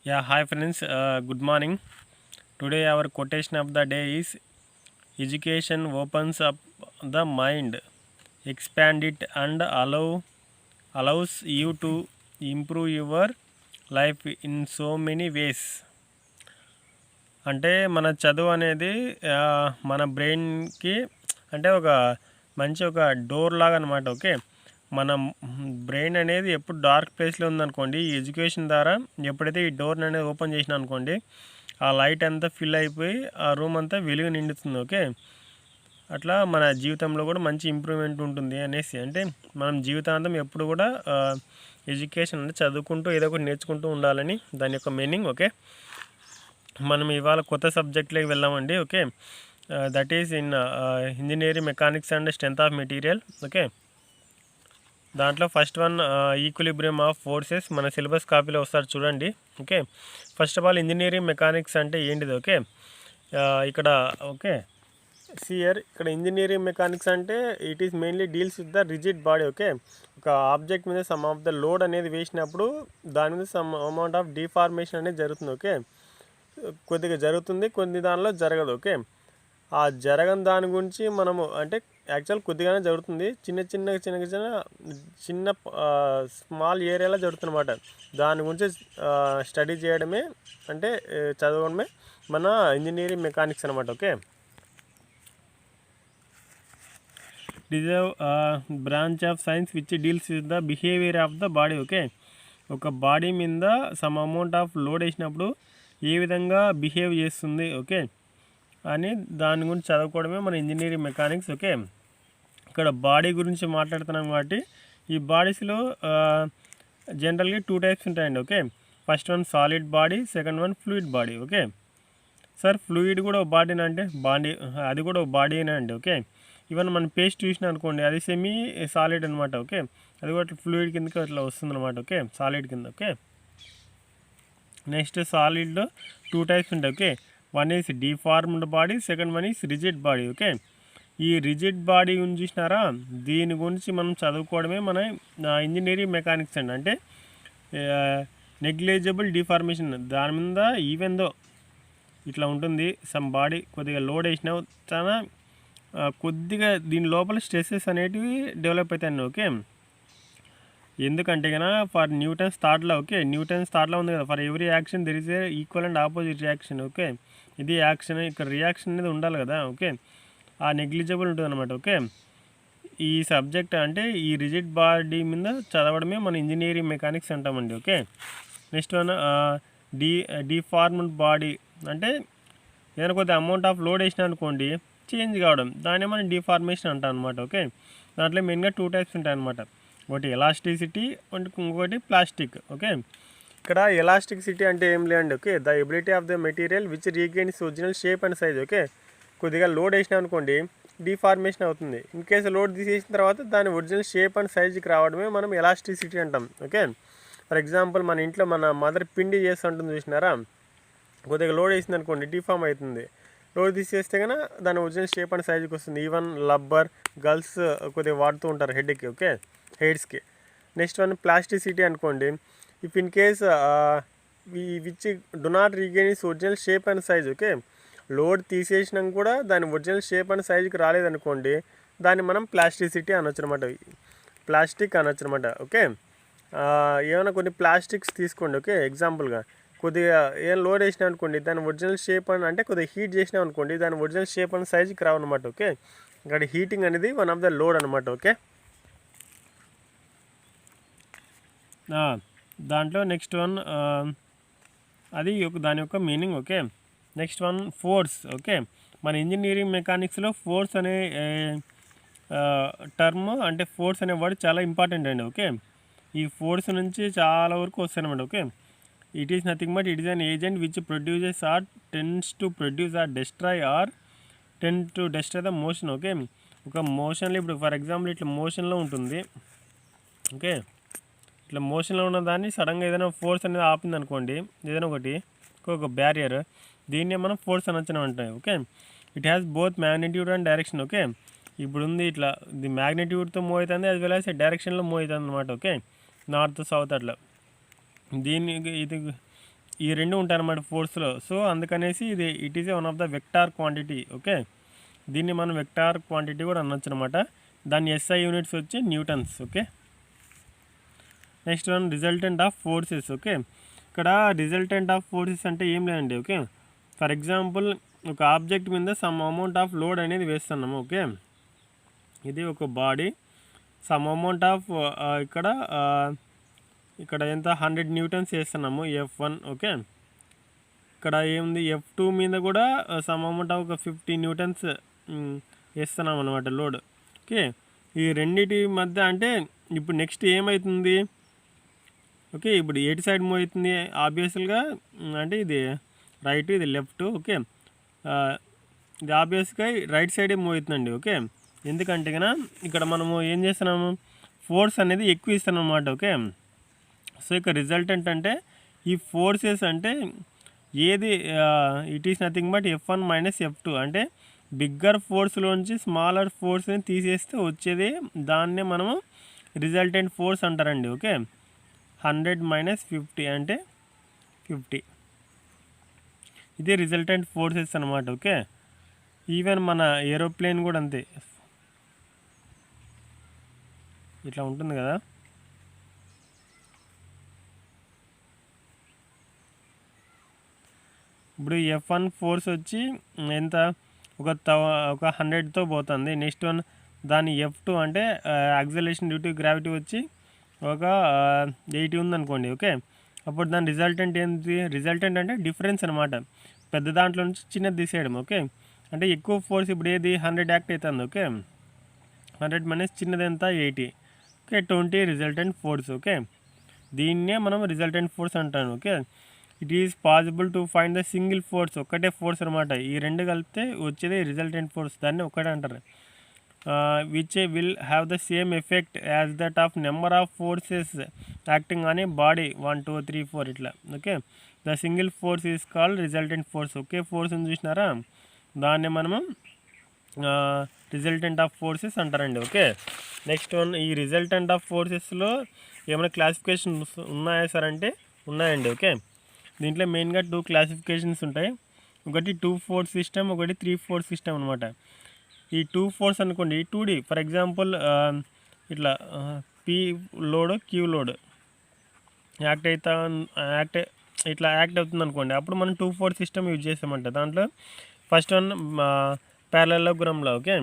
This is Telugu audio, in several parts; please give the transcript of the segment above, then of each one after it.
Yeah, hi friends. Good morning. Today our quotation of the day is education opens up the mind, expand it and allows you to improve your life in so many ways. అంటే మన చదువు అనేది మన బ్రెయిన్కి అంటే ఒక డోర్ లాగా అనమాట. ఓకే, మన బ్రెయిన్ అనేది ఎప్పుడు డార్క్ ప్లేస్లో ఉందనుకోండి, ఈ ఎడ్యుకేషన్ ద్వారా ఎప్పుడైతే ఈ డోర్ అనేది ఓపెన్ చేసినా అనుకోండి, ఆ లైట్ అంతా ఫిల్ అయిపోయి ఆ రూమ్ అంతా వెలుగు నిండుతుంది. ఓకే, అట్లా మన జీవితంలో కూడా మంచి ఇంప్రూవ్మెంట్ ఉంటుంది అనేసి, అంటే మనం జీవితాంతం ఎప్పుడు కూడా ఎడ్యుకేషన్ అంటే చదువుకుంటూ ఏదో ఒకటి నేర్చుకుంటూ ఉండాలని దాని యొక్క మీనింగ్. ఓకే, మనం ఇవాళ కొత్త సబ్జెక్ట్లోకి వెళ్దామండి. Okay, that is in engineering mechanics and strength of material. Okay, దాంట్లో first one equilibrium of forces మన సిలబస్ కాపీలో వస్తారు చూడండి. Okay, first of all engineering mechanics అంటే ఏంటిది? ఓకే, ఇక్కడ ఓకే సియర్ ఇక్కడ ఇంజనీరింగ్ మెకానిక్స్ అంటే it is mainly deals with the rigid body. Okay, ఒక ఆబ్జెక్ట్ మీద సమ్ ఆఫ్ ద లోడ్ అనేది వేసినప్పుడు దాని మీద సమ్ అమౌంట్ ఆఫ్ డిఫార్మేషన్ అనేది జరుగుతుంది. ఓకే, కొద్దిగా జరుగుతుంది, కొన్ని దానిలో జరగదు. ఓకే, ఆ జరగని దాని గురించి మనము అంటే యాక్చువల్ కొద్దిగానే జరుగుతుంది, చిన్న స్మాల్ ఏరియాలో జరుగుతుంది అన్నమాట. దాని గురించి స్టడీ చేయడమే అంటే చదవడమే మన ఇంజనీరింగ్ మెకానిక్స్ అనమాట. Okay, deserve branch of science which deals with the behaviour of the body. Okay, ఒక బాడీ మీద సమ్ అమౌంట్ ఆఫ్ లోడ్ వేసినప్పుడు ఏ విధంగా బిహేవ్ చేస్తుంది ఓకే అని దాని గురించి చదువుకోవడమే మన ఇంజనీరింగ్ మెకానిక్స్. ఓకే, ఇక్కడ బాడీ గురించి మాట్లాడుతున్నాం కాబట్టి ఈ బాడీస్లో జనరల్గా 2 టైప్స్ ఉంటాయండి. Okay, first one solid body, second one fluid body. Okay, sir fluid కూడా ఒక బాడీనా అంటే అది కూడా ఒక బాడీనే అండి. ఓకే, ఈవెన్ మనం పేస్ట్ చూసినా అనుకోండి, అది సెమీ సాలిడ్ అనమాట. ఓకే, అది కూడా ఫ్లూయిడ్ కిందకి అట్లా వస్తుంది అనమాట. ఓకే, సాలిడ్ కింద. ఓకే, నెక్స్ట్ సాలిడ్లో 2 టైప్స్ ఉంటాయి. Okay, one is deformed body, second one is rigid body. Okay, ఈ రిజిడ్ బాడీ గురించి చూసినారా, దీని గురించి మనం చదువుకోవడమే మన ఇంజనీరింగ్ మెకానిక్స్ అండి. అంటే నెగ్లిజిబుల్ డిఫార్మేషన్ దాని మీద ఈవెన్ దో ఇట్లా ఉంటుంది, సమ్ బాడీ కొద్దిగా లోడ్ వేసినా చాలా కొద్దిగా దీని లోపల స్ట్రెస్సెస్ అనేటివి డెవలప్ అవుతాయండి. ఓకే, ఎందుకంటే కన్నా ఫర్ న్యూటన్స్ థాట్లో. ఓకే, న్యూటన్స్ థాట్లో ఉంది కదా, for every action there is a equal and opposite reaction. Okay, ఇది యాక్షన్, ఇక్కడ రియాక్షన్ అనేది ఉండాలి కదా. ఓకే, ఆ నెగ్లిజిబుల్ ఉంటుంది అనమాట. ఓకే, ఈ సబ్జెక్ట్ అంటే ఈ రిజిడ్ బాడీ మీద చదవడమే మన ఇంజనీరింగ్ మెకానిక్స్ అంటామండి. Okay, next one deformed body అంటే ఏదైనా కొద్దిగా అమౌంట్ ఆఫ్ లోడ్ వేసినా అనుకోండి చేంజ్ కావడం, దాన్ని మనం డిఫార్మేషన్ అంటాం అనమాట. ఓకే, దాంట్లో మెయిన్గా 2 టైప్స్ ఉంటాయి అనమాట, ఒకటి ఎలాస్టిసిటీ, ఇంకొకటి ప్లాస్టిక్. ఓకే, ఇక్కడ ఎలాస్టిసిటీ అంటే ఏం లేదండి. Okay, the ability of the material which regains original shape and size. Okay, కొద్దిగా లోడ్ వేసినా అనుకోండి డిఫార్మేషన్ అవుతుంది, ఇన్ కేసు లోడ్ తీసేసిన తర్వాత దాని ఒరిజినల్ షేప్ అండ్ సైజ్కి రావడమే మనం ఎలాస్టిసిటీ అంటాం. ఓకే, ఫర్ ఎగ్జాంపుల్ మన ఇంట్లో మన మదర్ పిండి చేస్తుంటుంది చూసినారా, కొద్దిగా లోడ్ వేసింది అనుకోండి డిఫార్మ్ అవుతుంది, లోడ్ తీసేస్తే కన్నా దాని ఒరిజినల్ షేప్ అండ్ సైజ్కి వస్తుంది. ఈవెన్ రబ్బర్ గర్ల్స్ కొద్దిగా వాడుతూ ఉంటారు హెడ్కి. ఓకే, హెయిర్స్కి. నెక్స్ట్ వన్ ప్లాస్టిసిటీ అనుకోండి, if in case which do not regain is original shape and size. Okay, load తీసేసినా కూడా దాని ఒరిజినల్ షేప్ అండ్ సైజ్కి రాలేదనుకోండి, దాన్ని మనం ప్లాస్టిసిటీ అనొచ్చు అనమాట, ప్లాస్టిక్ అనొచ్చు అనమాట. ఓకే, ఏమైనా కొన్ని ప్లాస్టిక్స్ తీసుకోండి. ఓకే, ఎగ్జాంపుల్గా కొద్దిగా ఏం లోడ్ వేసినా అనుకోండి, దాని ఒరిజినల్ షేప్ అని అంటే కొద్దిగా హీట్ చేసినా అనుకోండి, దాని ఒరిజినల్ షేప్ అండ్ సైజ్కి రావన్నమాట. ఓకే, ఇక్కడ హీటింగ్ అనేది వన్ ఆఫ్ ద లోడ్ అనమాట. ఓకే, దాంట్లో నెక్స్ట్ వన్ అది దాని యొక్క meaning. Okay, next one force. Okay, మన ఇంజనీరింగ్ మెకానిక్స్లో ఫోర్స్ అనే టర్మ్ అంటే ఫోర్స్ అనే వర్డ్ చాలా ఇంపార్టెంట్ అండి. ఓకే, ఈ ఫోర్స్ నుంచి చాలా వరకు వస్తాయి అనమాట. Okay, it is nothing but it is an agent which produces or tends to produce or destroy are ten to destroy the motion. Okay, ఒక మోషన్లో ఇప్పుడు ఫర్ ఎగ్జాంపుల్ ఇట్లా మోషన్లో ఉంటుంది. ఓకే, ఇట్లా మోషన్లో ఉన్న దాన్ని సడన్గా ఏదైనా ఫోర్స్ అనేది ఆపింది అనుకోండి, ఏదైనా ఒక బ్యారియర్, దీన్నే మనం ఫోర్స్ అనొచ్చు అంటాయి. Okay, it has both magnitude and direction. Okay, ఇప్పుడు ఉంది ఇట్లా ఇది మ్యాగ్నిట్యూడ్తో మూవ్ అవుతుంది, అది వెల్ యాజ్ డైరెక్షన్లో మూవ్ అవుతుంది అనమాట. ఓకే, నార్త్ సౌత్ అట్లా. ఇది ఈ రెండు ఉంటాయి అన్నమాట ఫోర్స్లో. సో అందుకనేసి it is one of the vector quantity. Okay, దీన్ని మనం వెక్టార్ క్వాంటిటీ కూడా అనొచ్చు అనమాట. దాని ఎస్ఐ యూనిట్స్ వచ్చి newtons. Okay, next one resultant of forces. Okay, ఇక్కడ రిజల్టెంట్ ఆఫ్ ఫోర్సెస్ అంటే ఏం లేదండి. ఓకే, ఫర్ ఎగ్జాంపుల్ ఒక ఆబ్జెక్ట్ మీద సమ్ అమౌంట్ ఆఫ్ లోడ్ అనేది వేస్తున్నాము. ఓకే, ఇది ఒక బాడీ, సమ్ అమౌంట్ ఆఫ్ ఇక్కడ ఎంత 100 న్యూటన్స్ వేస్తున్నాము F1. ఓకే, ఇక్కడ ఏముంది F2 మీద కూడా సమ్ అమౌంట్ ఆఫ్ ఒక 50 న్యూటన్స్ వేస్తున్నాం అనమాట లోడ్. ఓకే, ఈ రెండింటి మధ్య అంటే ఇప్పుడు నెక్స్ట్ ఏమవుతుంది? ఓకే, ఇప్పుడు ఎటు సైడ్ మూవ్ అవుతుంది? ఆబ్వియస్గా అంటే ఇది రైట్, ఇది లెఫ్ట్. ఓకే, ఇది ఆబ్వియస్గా రైట్ సైడే మూవ్ అవుతుందండి. ఓకే, ఎందుకంటే కన్నా ఇక్కడ మనము ఏం చేస్తున్నాము, ఫోర్స్ అనేది ఎక్కువ ఇస్తున్నాం అన్నమాట. ఓకే, సో ఇక్కడ రిజల్టెంట్ అంటే ఈ ఫోర్సెస్ అంటే ఏది it is nothing but F1 minus F2 అంటే బిగ్గర్ ఫోర్స్లోంచి స్మాలర్ ఫోర్స్ని తీసేస్తే వచ్చేది దాన్నే మనము రిజల్టెంట్ ఫోర్స్ అంటారండి. ఓకే, 100 మైనస్ 50 అంటే 50, ఇది రిజల్టెంట్ ఫోర్సెస్ అనమాట. ఓకే, ఈవెన్ మన ఏరోప్లేన్ కూడా అంతే, ఇట్లా ఉంటుంది కదా. ఇప్పుడు F1 ఫోర్స్ వచ్చి ఎంత, ఒక 100తో పోతుంది. నెక్స్ట్ వన్ దాని F2 అంటే యాక్సలరేషన్ డ్యూ టు గ్రావిటీ వచ్చి ఒక 80 ఉందనుకోండి. ఓకే, అప్పుడు దాని రిజల్టెంట్ ఏంటి? రిజల్టెంట్ అంటే డిఫరెన్స్ అనమాట, పెద్ద దాంట్లో నుంచి చిన్నది తీసేయడం. ఓకే, అంటే ఎక్కువ ఫోర్స్ ఇప్పుడు ఏది 100 యాక్ట్ అవుతుంది. ఓకే, 100 మైనస్ చిన్నది ఎంత 80. Okay, 20 resultant force. ఓకే, దీన్నే మనం రిజల్టెంట్ ఫోర్స్ అంటాను. Okay, it is possible to find the single force, ఒక్కటే ఫోర్స్ అనమాట. ఈ రెండు కలిపితే వచ్చేది రిజల్టెంట్ ఫోర్స్, దాన్ని ఒక్కటే అంటారు. Which will have the same effect as that of number of forces acting on a body 1 2 3 4 ఇట్లా. Okay, the single force is called resultant force. ఒకే ఫోర్స్ని చూసినారా, దాన్ని మనము రిజల్టెంట్ ఆఫ్ ఫోర్సెస్ అంటారండి. ఓకే, నెక్స్ట్ వన్, ఈ రిజల్టెంట్ ఆఫ్ ఫోర్సెస్లో ఏమైనా క్లాసిఫికేషన్స్ ఉన్నాయా సార్ అంటే ఉన్నాయండి. ఓకే, దీంట్లో మెయిన్గా 2 క్లాసిఫికేషన్స్ ఉంటాయి. ఒకటి 2 ఫోర్స్ సిస్టమ్, ఒకటి 3 ఫోర్స్ సిస్టమ్ అనమాట. ఈ 2 ఫోర్స్ అనుకోండి 2D, ఫర్ ఎగ్జాంపుల్ ఇట్లా P లోడ్ Q లోడ్ ఇట్లా యాక్ట్ అవుతుంది అనుకోండి, అప్పుడు మనం 2 ఫోర్స్ సిస్టమ్ యూజ్ చేస్తామంట. దాంట్లో ఫస్ట్ వన్ ప్యారలలోగ్రామ్లో. ఓకే,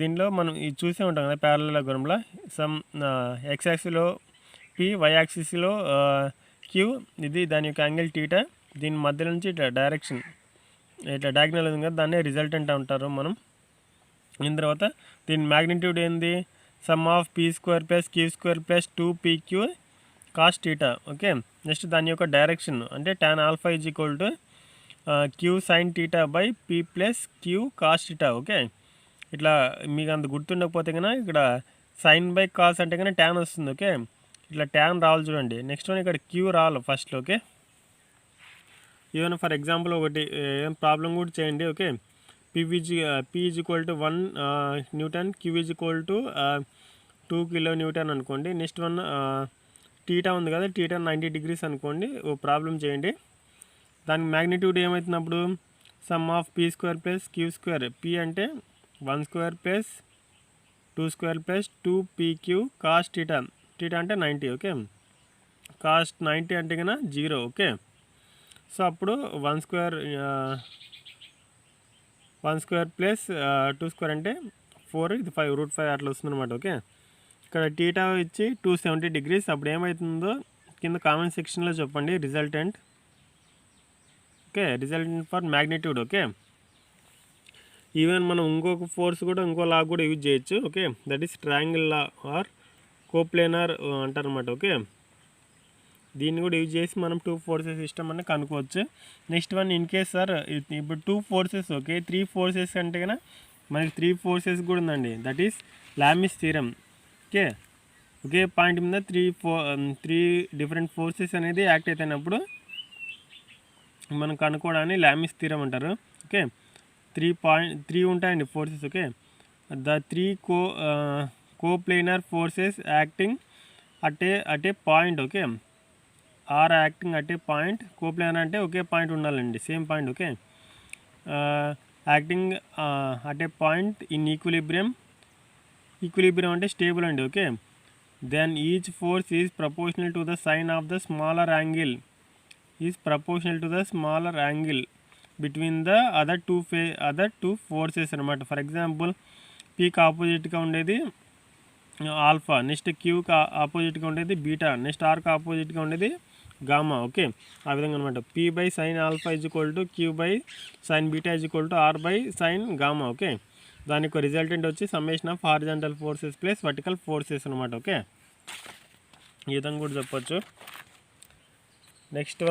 దీనిలో మనం ఇది చూసే ఉంటాం కదా, ప్యారలలోగ్రామ్లో సమ్ X యాక్సిస్లో P, Y యాక్సిస్లో Q, ఇది దాని యొక్క యాంగిల్ టీటా, దీని మధ్య నుంచి ఇట్లా డైరెక్షన్ ఇట్లా డయాగ్నల్ ఉంది కదా, దాన్నే రిజల్టెంట్ అంటారు మనం. దీని తర్వాత దీని మ్యాగ్నిట్యూడ్ ఏంది, some of P² plus Q² plus 2PQ cos theta. Okay, next దాని యొక్క డైరెక్షన్ అంటే tan alpha is equal to Q sine theta by P plus Q cos theta. Okay, ఇట్లా మీకు అంత గుర్తుండకపోతే కన్నా ఇక్కడ సైన్ బై కాస్ అంటే కన్నా ట్యాన్ వస్తుంది. ఓకే, ఇట్లా ట్యాన్ రావాలి చూడండి. నెక్స్ట్ వన్ ఇక్కడ Q రావాలి ఫస్ట్లో. ఓకే, ఈవెన్ ఫర్ ఎగ్జాంపుల్ ఒకటి ఏం ప్రాబ్లం కూడా చేయండి. Okay, P is equal to 1 Newton, Q is equal to 2 kilo Newton అనుకోండి. నెక్స్ట్ వన్ టీటా ఉంది కదా, టీటా 90 డిగ్రీస్ అనుకోండి. ఓ ప్రాబ్లం చేయండి. దానికి మ్యాగ్నిట్యూడ్ ఏమవుతున్నప్పుడు sum of P² plus Q². P అంటే 1² plus 2² plus 2PQ cos theta. Theta అంటే 90. ఓకే, కాస్ 90 అంటే కన్నా 0. ఓకే, సో అప్పుడు 1² ప్లస్ 2² అంటే 4, ఇది 5 √5 అట్లా వస్తుంది అనమాట. ఓకే, ఇక్కడ టీటా ఇచ్చి 270 డిగ్రీస్. అప్పుడు ఏమవుతుందో కింద కామెంట్ సెక్షన్లో చెప్పండి resultant. Okay, resultant for magnitude. Okay, even మనం ఇంకొక ఫోర్స్ కూడా ఇంకో లా కూడా యూజ్ చేయొచ్చు. Okay, that is triangle law or coplanar అంటారు అనమాట. ఓకే, దీన్ని కూడా యూజ్ చేసి మనం 2 ఫోర్సెస్ సిస్టమ్ అని కనుక్కోవచ్చు. Next one, in case sir ఇప్పుడు 2 ఫోర్సెస్, ఓకే 3 ఫోర్సెస్ అంటే కన్నా మనకి 3 ఫోర్సెస్ కూడా ఉందండి. That is Lami's theorem. Okay, ఒకే పాయింట్ మీద 3 డిఫరెంట్ ఫోర్సెస్ అనేది యాక్ట్ అవుతున్నప్పుడు మనం కనుక్కోవడాన్ని లామిస్ థీరం అంటారు. ఓకే, 3 ఉంటాయండి forces. Okay, the 3 coplanar forces acting at a point. Okay, or acting at a point, coplanar అంటే ఒకే పాయింట్ ఉండాలండి, same point. Okay, acting at a point in equilibrium అంటే స్టేబుల్ అండి. Okay, then each force is proportional to the sine of the smaller angle between the other two forces అనమాట. ఫర్ ఎగ్జాంపుల్ పీకి ఆపోజిట్గా ఉండేది ఆల్ఫా, నెక్స్ట్ క్యూకి ఆపోజిట్గా ఉండేది బీటా, నెక్స్ట్ ఆర్కి ఆపోజిట్గా ఉండేది గామా. ఓకే, ఆ విధంగా అనమాట. P by sine alpha is equal to Q by sine beta is equal to R by sine gamma. Okay, దానికి రిజల్టెంట్ వచ్చి summation of horizontal forces plus vertical forces అనమాట. ఓకే, ఈ విధంగా కూడా చెప్పొచ్చు. నెక్స్ట్